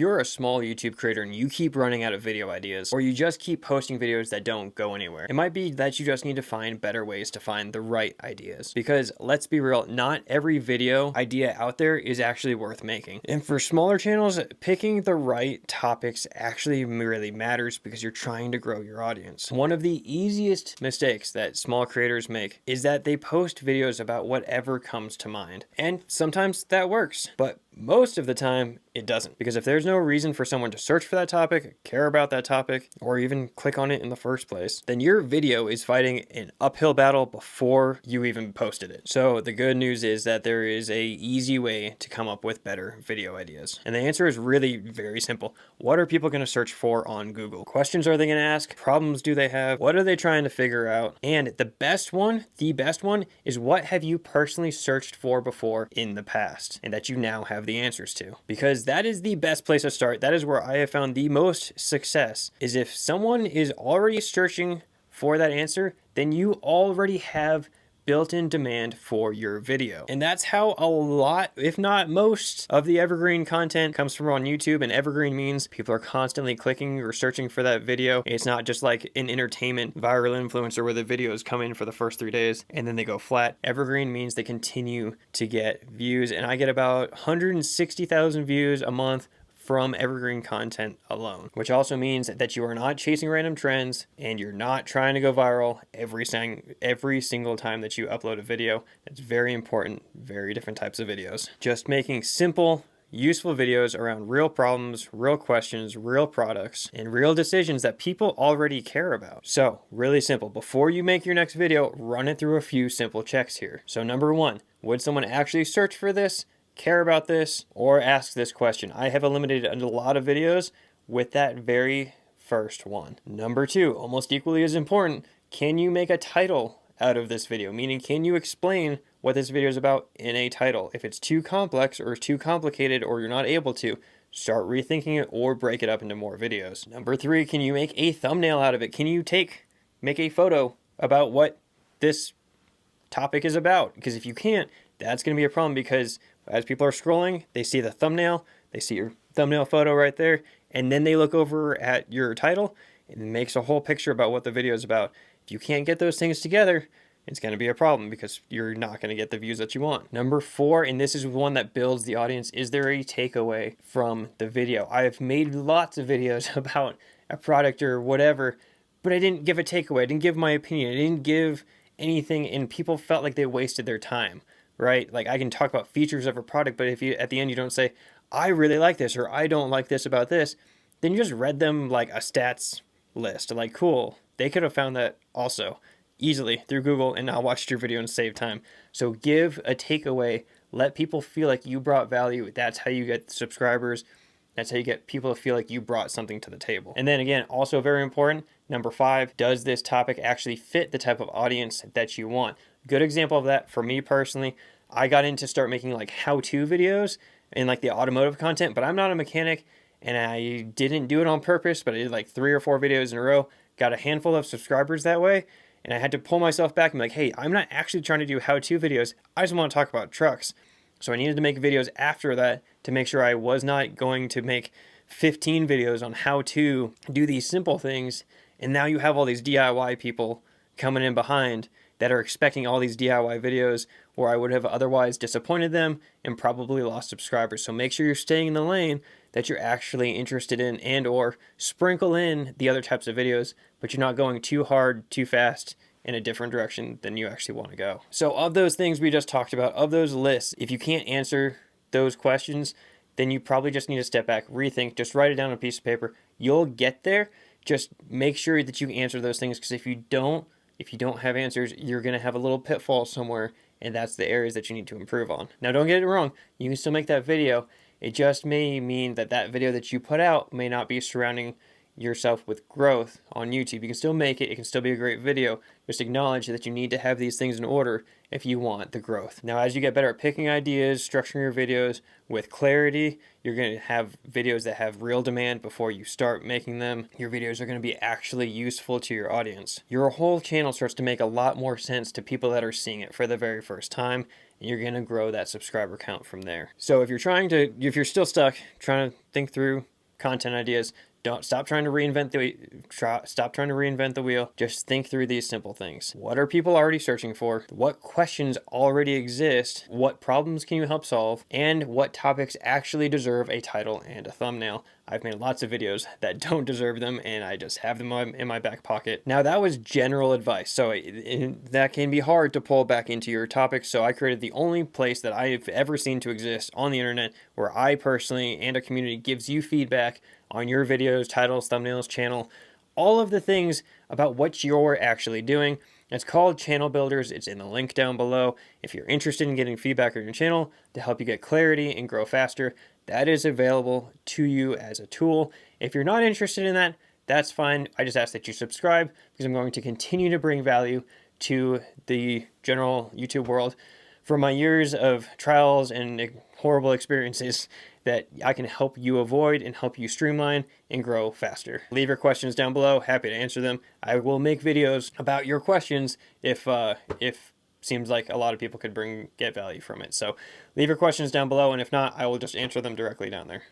You're a small YouTube creator and you keep running out of video ideas, or you just keep posting videos that don't go anywhere. It might be that you just need to find better ways to find the right ideas. Because let's be real, not every video idea out there is actually worth making. And for smaller channels, picking the right topics actually really matters because you're trying to grow your audience. One of the easiest mistakes that small creators make is that they post videos about whatever comes to mind. And sometimes that works, but most of the time it doesn't, because if there's no reason for someone to search for that topic, care about that topic, or even click on it in the first place, then your video is fighting an uphill battle before you even posted it. So the good news is that there is a easy way to come up with better video ideas. And the answer is really very simple. What are people going to search for on Google? Questions are they going to ask? Problems do they have? What are they trying to figure out? And the best one is what have you personally searched for before in the past and that you now have the answers to, because that is the best place to start. That is where I have found the most success, is if someone is already searching for that answer, then you already have built-in demand for your video. And that's how a lot, if not most, of the evergreen content comes from on YouTube. And evergreen means people are constantly clicking or searching for that video. It's not just like an entertainment viral influencer where the videos come in for the first 3 days and then they go flat. Evergreen means they continue to get views, and I get about 160,000 views a month from evergreen content alone, which also means that you are not chasing random trends and you're not trying to go viral every single time that you upload a video. It's very important. Very different types of videos. Just making simple, useful videos around real problems, real questions, real products, and real decisions that people already care about. So really simple. Before you make your next video, run it through a few simple checks here. So number one, would someone actually search for this, care about this, or ask this question? I have eliminated a lot of videos with that very first one. Number two, almost equally as important, can you make a title out of this video? Meaning, can you explain what this video is about in a title? If it's too complex or too complicated or you're not able to, start rethinking it or break it up into more videos. Number three, can you make a thumbnail out of it? Can you make a photo about what this topic is about? Because if you can't, that's going to be a problem, because as people are scrolling, they see the thumbnail, they see your thumbnail photo right there, and then they look over at your title and it makes a whole picture about what the video is about. If you can't get those things together, it's going to be a problem because you're not going to get the views that you want. Number four, and this is one that builds the audience, is there a takeaway from the video? I've made lots of videos about a product or whatever, but I didn't give a takeaway. I didn't give my opinion. I didn't give anything, and people felt like they wasted their time. Right? Like, I can talk about features of a product, but if you, at the end, you don't say, I really like this, or I don't like this about this, then you just read them like a stats list. Like, cool. They could have found that also easily through Google and not watched your video and saved time. So give a takeaway. Let people feel like you brought value. That's how you get subscribers. That's how you get people to feel like you brought something to the table. And then again, also very important, number five, does this topic actually fit the type of audience that you want? Good example of that for me personally, I got into start making like how-to videos and like the automotive content, but I'm not a mechanic and I didn't do it on purpose, but I did like 3 or 4 videos in a row, got a handful of subscribers that way, and I had to pull myself back and be like, hey, I'm not actually trying to do how-to videos. I just want to talk about trucks. So I needed to make videos after that to make sure I was not going to make 15 videos on how to do these simple things. And now you have all these DIY people coming in behind that are expecting all these DIY videos where I would have otherwise disappointed them and probably lost subscribers. So make sure you're staying in the lane that you're actually interested in, and or sprinkle in the other types of videos, but you're not going too hard, too fast in a different direction than you actually want to go. So of those things we just talked about, of those lists, if you can't answer those questions, then you probably just need to step back, rethink, just write it down on a piece of paper. You'll get there. Just make sure that you answer those things, because if you don't have answers, you're going to have a little pitfall somewhere, and that's the areas that you need to improve on. Now, don't get it wrong. You can still make that video. It just may mean that that video that you put out may not be surrounding yourself with growth on YouTube. You can still make it. It can still be a great video. Just acknowledge that you need to have these things in order if you want the growth. Now, as you get better at picking ideas, structuring your videos with clarity, you're going to have videos that have real demand before you start making them. Your videos are going to be actually useful to your audience. Your whole channel starts to make a lot more sense to people that are seeing it for the very first time, and you're going to grow that subscriber count from there. So if you're still stuck trying to think through content ideas, don't stop trying to reinvent the wheel. Just think through these simple things. What are people already searching for? What questions already exist? What problems can you help solve? And what topics actually deserve a title and a thumbnail? I've made lots of videos that don't deserve them, and I just have them in my back pocket. Now, that was general advice, so that can be hard to pull back into your topics. So I created the only place that I've ever seen to exist on the internet where I personally and a community gives you feedback on your videos, titles, thumbnails, channel, all of the things about what you're actually doing. It's called Channel Builders. It's in the link down below. If you're interested in getting feedback on your channel to help you get clarity and grow faster, that is available to you as a tool. If you're not interested in that, that's fine. I just ask that you subscribe because I'm going to continue to bring value to the general YouTube world from my years of trials and horrible experiences that I can help you avoid and help you streamline and grow faster. Leave your questions down below. Happy to answer them. I will make videos about your questions if seems like a lot of people could get value from it. So leave your questions down below, and if not, I will just answer them directly down there.